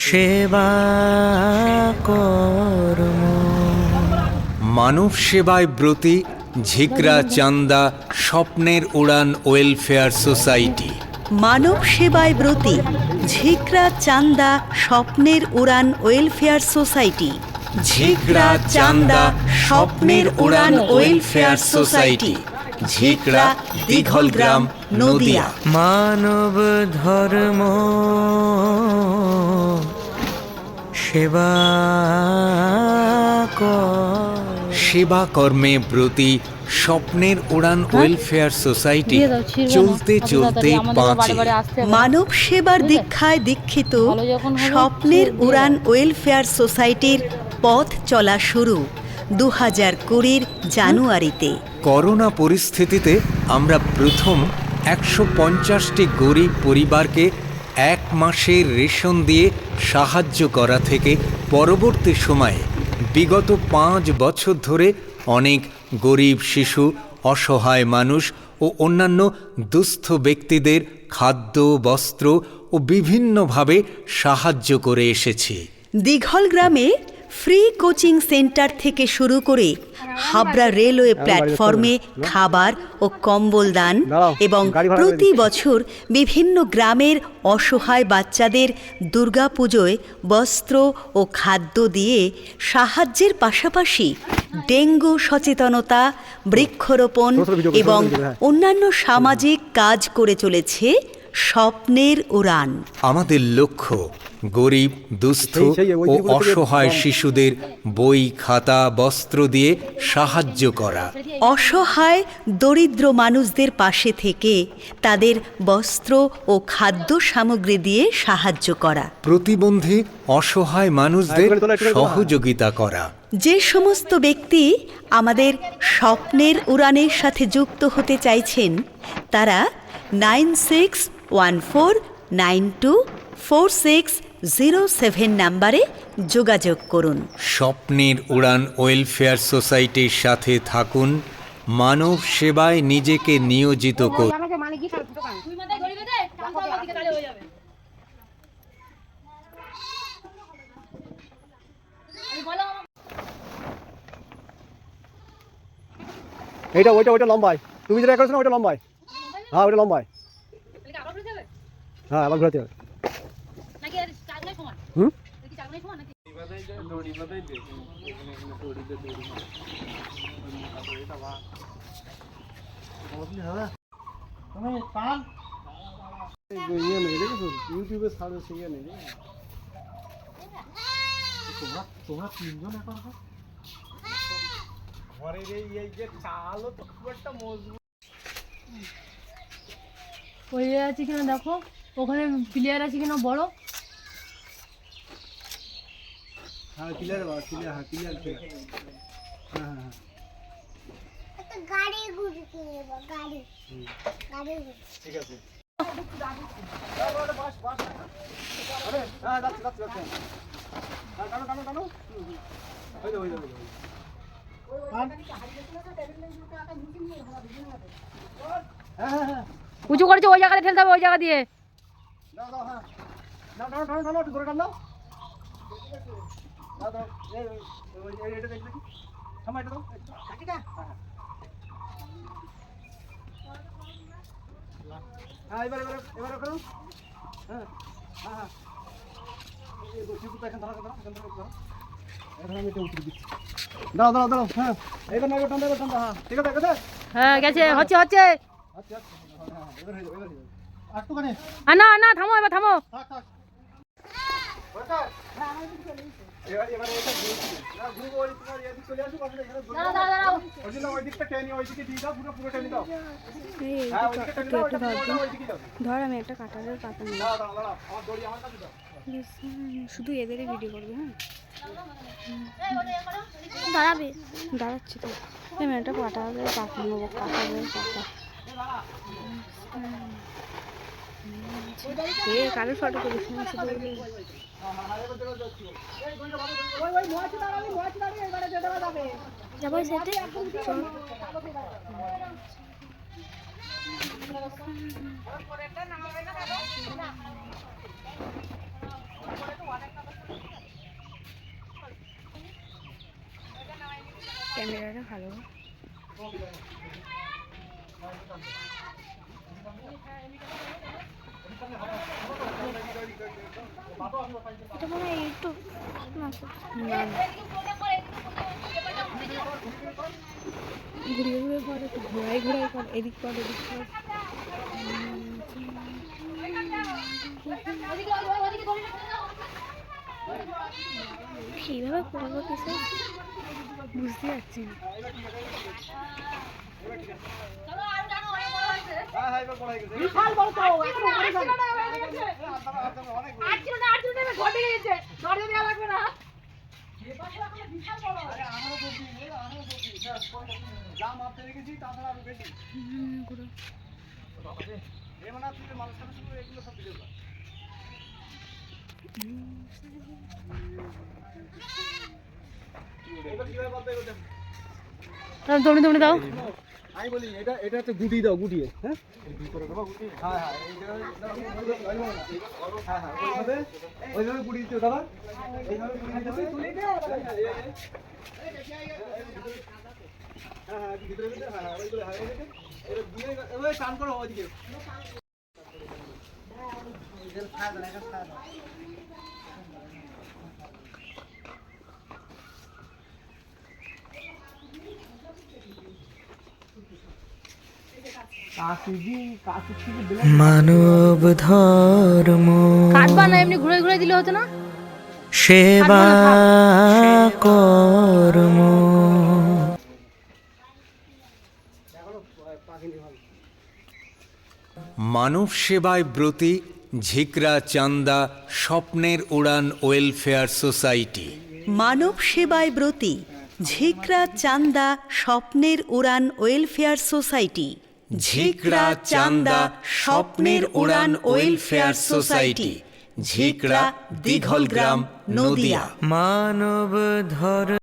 সেবা কর্ম মানব সেবায় ব্রতী ঝিকরা চান্দা স্বপ্নের উড়ান ওয়েলফেয়ার সোসাইটি। মানব সেবায় ব্রতী ঝিকরা চান্দা স্বপ্নের উড়ান ওয়েলফেয়ার সোসাইটি। ঝিকরা চান্দা স্বপ্নের উড়ান ওয়েলফেয়ার সোসাইটি, ঝিকরা, দীঘলগ্রাম, নদিয়া। মানব ধর্ম সেবা সেবা কর্মে ব্রতী স্বপ্নের উড়ান ওয়েলফেয়ার সোসাইটি চলতে চলতে বাঁচে। মানব সেবার দীক্ষায় দীক্ষিত স্বপ্নের উড়ান ওয়েলফেয়ার সোসাইটির পথ চলা শুরু 2020 জানুয়ারিতে। করোনা পরিস্থিতিতে আমরা প্রথম 150টি গরিব পরিবারকে 1 মাসের রেশন দিয়ে সাহায্য করা থেকে পরবর্তী সময়ে বিগত 5 বছর ধরে অনেক গরিব শিশু, অসহায় মানুষ ও অন্যান্য দুস্থ ব্যক্তিদের খাদ্য, বস্ত্র ও বিভিন্নভাবে সাহায্য করে এসেছি। দীঘলগ্রামে ফ্রি কোচিং সেন্টার থেকে শুরু করে হাবড়া রেলওয়ে প্ল্যাটফর্মে খাবার ও কম্বল দান এবং প্রতি বছর বিভিন্ন গ্রামের অসহায় বাচ্চাদের দুর্গাপুজোয় বস্ত্র ও খাদ্য দিয়ে সাহায্যের পাশাপাশি ডেঙ্গু সচেতনতা, বৃক্ষরোপণ এবং অন্যান্য সামাজিক কাজ করে চলেছে স্বপ্নের উড়ান। আমাদের লক্ষ্য গরিব, দুস্থ ও অসহায় শিশুদের বই, খাতা, বস্ত্র দিয়ে সাহায্য করা। অসহায় দরিদ্র মানুষদের পাশে থেকে তাদের বস্ত্র ও খাদ্য সামগ্রী দিয়ে সাহায্য করা। প্রতিবন্ধী অসহায় মানুষদের সহযোগিতা করা। যে সমস্ত ব্যক্তি আমাদের স্বপ্নের উড়ানের সাথে যুক্ত হতে চাইছেন তারা 9614924607 নাম্বারে যোগাযোগ করুন। স্বপ্নের উড়ান ওয়েলফেয়ার সোসাইটির সাথে থাকুন, মানব সেবায় নিজেকে নিয়োজিত করুন। এইটা ওইটা লম্বায়, তুমি যেটা করেছো না ওইটা লম্বায়। হ্যাঁ ওইটা লম্বায়। হ্যাঁ আবার ঘোরাতে হবে। হুম ইউটিউবে ছাড়ে শিখে নেই তোমরা তিনজন এখন ঘরের এই যে চালও তো খুব একটা মজবুত হয়ে আছে কিনা দেখো, ওখানে প্লেয়ার আছে কিনা বড়। হ্যাঁ ক্লিয়ার বাবা, ক্লিয়ার। হ্যাঁ ক্লিয়ার। হ্যাঁ হ্যাঁ একটা গাড়ি ঘুরে কিনবো, গাড়ি ঠিক আছে। আরে হ্যাঁ যাচ্ছে। হ্যাঁ টানো। হয়ে যাবে। হ্যাঁ উঁচু করেছে, ওই জায়গাতে ঠেলতে হবে, ওই জায়গা দিয়ে। দাও হ্যাঁ টানো একটু ধরে টানো। দাও এটা দেখি থামা, এটা দাও ঠিক আছে। হ্যাঁ এবার করো। হ্যাঁ এই গোটিটা এখান ধরো। এখন আমি এটা উঠিয়ে দিচ্ছি। দাও হ্যাঁ এইবার না টানো। হ্যাঁ ঠিক আছে। হ্যাঁ গেছে, হচ্ছে। আচ্ছা হ্যাঁ এবার হয়ে যাবে। একটুখানি না থামো, এবার থামো। থাক এবার এটা না ঘুরবো, ওই তোমার এদিকে চলে আসো, পাশে এখানে দাঁড়াও। ওই দিকটা টেনে, ওইদিকে দিয়ে দাও, পুরো টেনে দাও। হ্যাঁ ওইদিকে টেনে দাও, ওইদিকে দাও। ধর আমি একটা কাঁঠালের পাতা নিই, দাও আমার দড়ি আমার কাছে দাও। শুধু এদেরই ভিডিও করবি। হ্যাঁ দাঁড়াচ্ছি তো। আমি একটা কাঁঠালের পাতা নেবো, কাঁঠালের পাতা। কারোর ফটো করিস না, শুধু যাবো সেটা। ক্যামেরাটা ভালো। এটা মনে হয় একটু ঘুরিয়ে ঘুরিয়ে পর একটু ঘোরাই ঘোরাই পর এদিক পর এদিক পর। সেইভাবে করবো কিছু বুঝতে পারছি না। দৌড়ে দৌড়ে দাও। আমি বলি এটা এটা হচ্ছে গুটি দাও, গুটিয়ে, হ্যাঁ হ্যাঁ হ্যাঁ হ্যাঁ হ্যাঁ ওইভাবে ওইভাবে গুটি দিতে দাদা, এইভাবে গুটি দিতে হ্যাঁ হ্যাঁ ভিতরে ভিতরে হ্যাঁ হ্যাঁ ওইগুলো হ্যাঁ এটা দিয়ে ওই টান করো ওইদিকে। মানব ধর্ম কাটবা না, এমনি ঘুরে ঘুরে দিলে হতো না? সেবা কর্ম। মানব সেবায় ব্রতী ঝিকরা চান্দা স্বপ্নের উড়ান ওয়েলফেয়ার সোসাইটি। মানব সেবায় ব্রতী ঝিকরা চান্দা স্বপ্নের উড়ান ওয়েলফেয়ার সোসাইটি। ঝিকরা চান্দা স্বপ্নের উড়ান ওয়েলফেয়ার সোসাইটি, ঝিকরা, দিঘলগ্রাম, নদিয়া। মানব ধর্ম